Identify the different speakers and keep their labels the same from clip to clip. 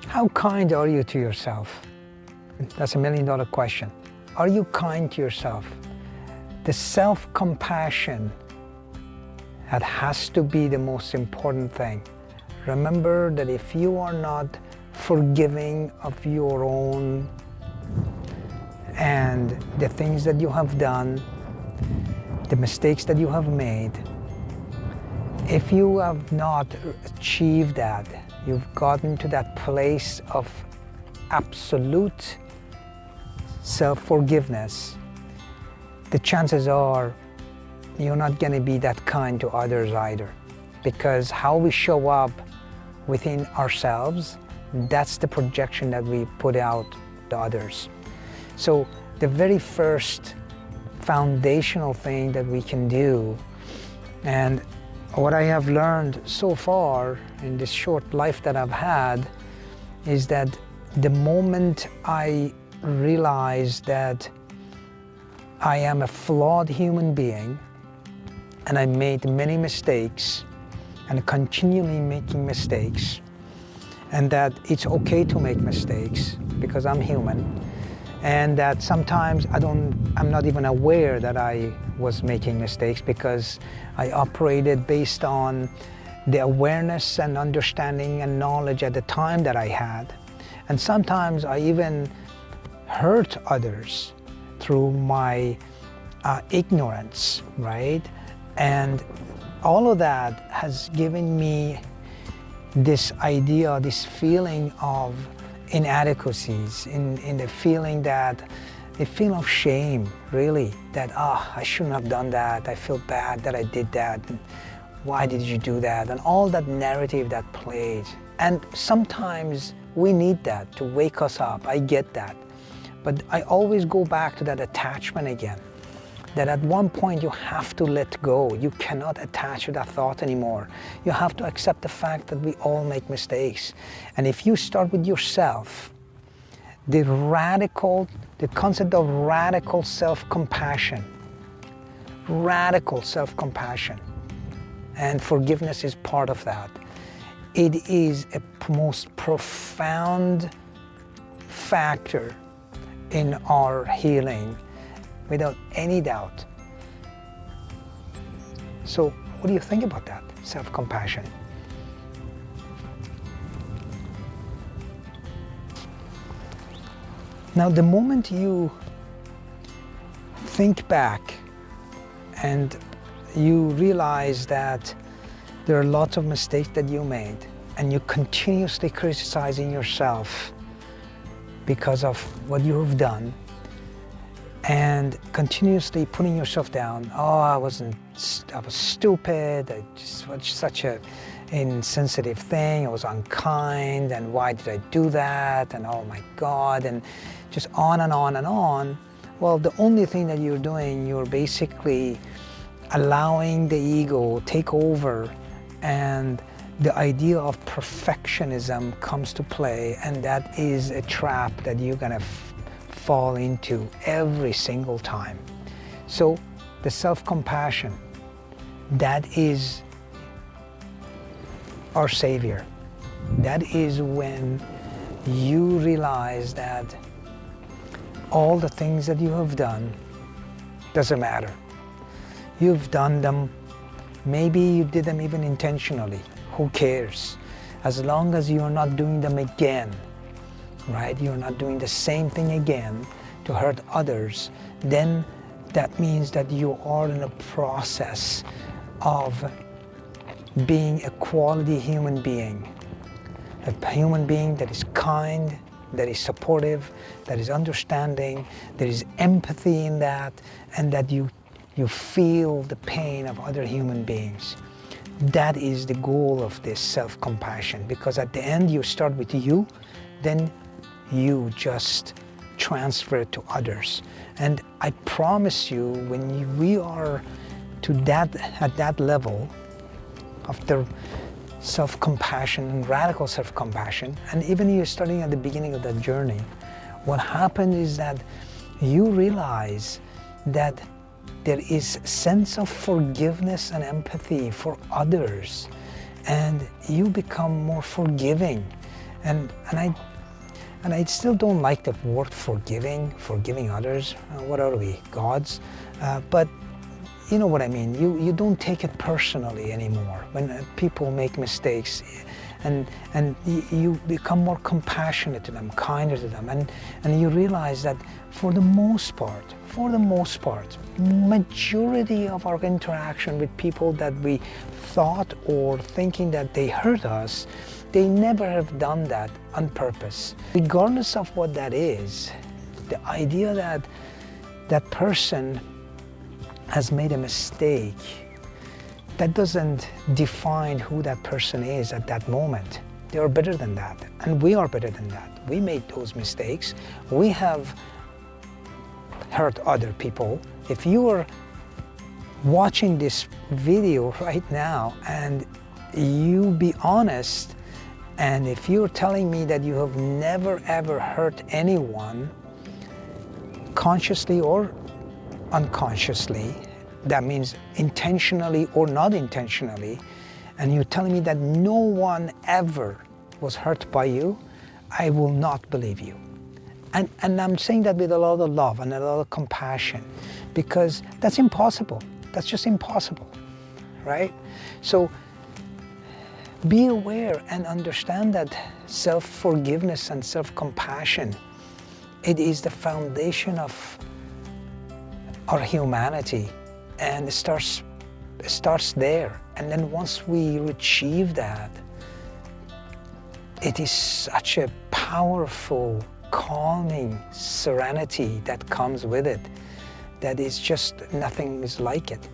Speaker 1: How kind are you to yourself? That's $1 million question. Are you kind to yourself? The self-compassion, that has to be the most important thing. Remember that if you are not forgiving of your own and the things that you have done, the mistakes that you have made, if you have not achieved that, you've gotten to that place of absolute self-forgiveness, the chances are you're not going to be that kind to others either. Because how we show up within ourselves, that's the projection that we put out to others. So the very first foundational thing that we can do, and what I have learned so far in this short life that I've had, is that the moment I realize that I am a flawed human being and I made many mistakes and continually making mistakes, and that it's okay to make mistakes because I'm human, and that sometimes I'm not even aware that I was making mistakes because I operated based on the awareness and understanding and knowledge at the time that I had. And sometimes I even hurt others through my ignorance, right? And all of that has given me this idea, this feeling of inadequacies, in the feeling that, a feeling of shame, really, that, I shouldn't have done that, I feel bad that I did that, and why did you do that, and all that narrative that plays. And sometimes we need that to wake us up, I get that. But I always go back to that attachment again, that at one point you have to let go. You cannot attach to that thought anymore. You have to accept the fact that we all make mistakes. And if you start with yourself, the concept of radical self-compassion, and forgiveness is part of that. It is a most profound factor in our healing, without any doubt. So what do you think about that, self-compassion? Now, the moment you think back and you realize that there are lots of mistakes that you made, and you're continuously criticizing yourself because of what you have done, and continuously putting yourself down. I was stupid, I just was such an insensitive thing, I was unkind, and why did I do that, and oh my God, and just on and on and on. Well, the only thing that you're doing, you're basically allowing the ego take over, and the idea of perfectionism comes to play, and that is a trap that you're gonna fall into every single time. So the self-compassion, that is our savior. That is when you realize that all the things that you have done doesn't matter. You've done them, maybe you did them even intentionally. Who cares? As long as you're not doing them again, right? You're not doing the same thing again to hurt others, then that means that you are in a process of being a quality human being. A human being that is kind, that is supportive, that is understanding, there is empathy in that, and that you feel the pain of other human beings. That is the goal of this self-compassion, because at the end you start with you, then you just transfer it to others. And I promise you, when we are at that level of the self-compassion and radical self-compassion, and even you're starting at the beginning of that journey, what happens is that you realize that there is a sense of forgiveness and empathy for others, and you become more forgiving, And I still don't like the word forgiving others. What are we, gods? But you know what I mean. You don't take it personally anymore when people make mistakes, and you become more compassionate to them, kinder to them, and you realize that for the most part, majority of our interaction with people that we thought or thinking that they hurt us, they never have done that on purpose. Regardless of what that is, the idea that that person has made a mistake, that doesn't define who that person is at that moment. They are better than that, and we are better than that. We made those mistakes. We have hurt other people. If you are watching this video right now and you be honest, and if you're telling me that you have never ever hurt anyone, consciously or unconsciously, that means intentionally or not intentionally, and you're telling me that no one ever was hurt by you, I will not believe you. And I'm saying that with a lot of love and a lot of compassion, because that's impossible. That's just impossible, right? So be aware and understand that self-forgiveness and self-compassion, it is the foundation of our humanity, and it starts there. And then once we achieve that, it is such a powerful, calming serenity that comes with it, that is just nothing is like it.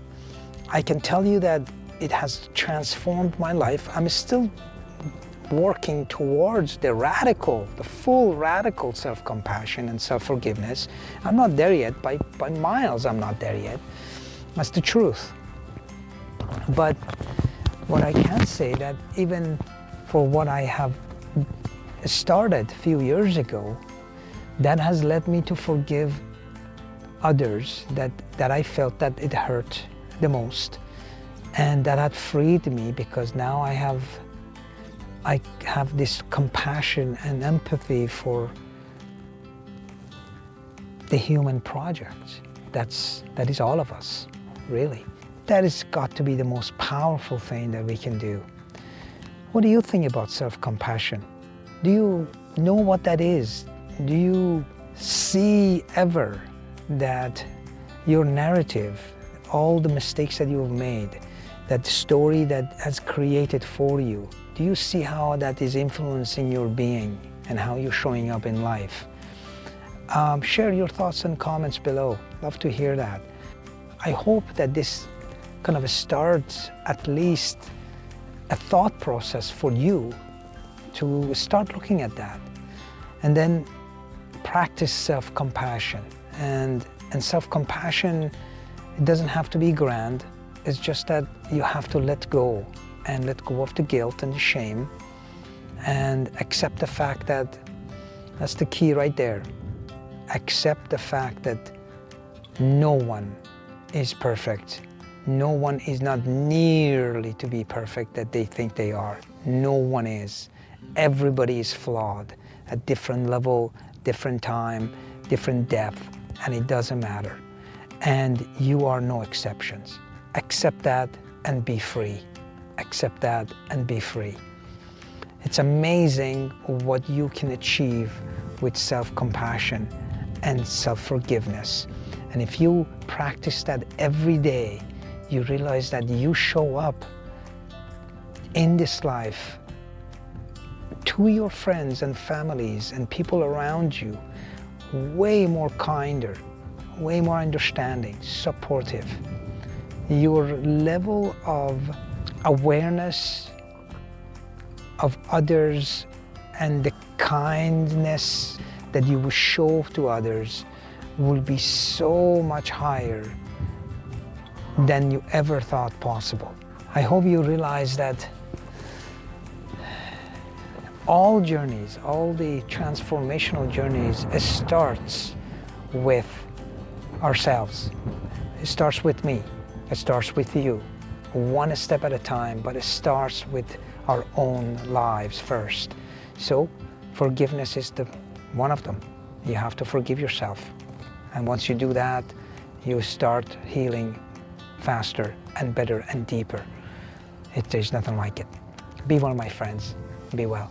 Speaker 1: I can tell you that it has transformed my life. I'm still working towards the full radical self-compassion and self-forgiveness. I'm not there yet, by miles I'm not there yet. That's the truth. But what I can say that even for what I have started a few years ago, that has led me to forgive others that I felt that it hurt the most. And that had freed me, because now I have this compassion and empathy for the human project. That is all of us, really. That has got to be the most powerful thing that we can do. What do you think about self-compassion? Do you know what that is? Do you see ever that your narrative, all the mistakes that you have made, that story that has created for you, do you see how that is influencing your being and how you're showing up in life? Share your thoughts and comments below. Love to hear that. I hope that this kind of starts at least a thought process for you to start looking at that, and then practice self-compassion. And self-compassion, it doesn't have to be grand. It's just that you have to let go of the guilt and the shame, and accept the fact that, that's the key right there. Accept the fact that no one is perfect. No one is not nearly to be perfect that they think they are. No one is. Everybody is flawed at different level, different time, different depth, and it doesn't matter. And you are no exceptions. Accept that and be free. Accept that and be free. It's amazing what you can achieve with self-compassion and self-forgiveness. And if you practice that every day, you realize that you show up in this life to your friends and families and people around you way more kinder, way more understanding, supportive. Your level of awareness of others and the kindness that you will show to others will be so much higher than you ever thought possible. I hope you realize that all journeys, all the transformational journeys, it starts with ourselves. It starts with me. It starts with you. One step at a time, but it starts with our own lives first. So forgiveness is one of them. You have to forgive yourself. And once you do that, you start healing faster and better and deeper. There's nothing like it. Be one of my friends. Be well.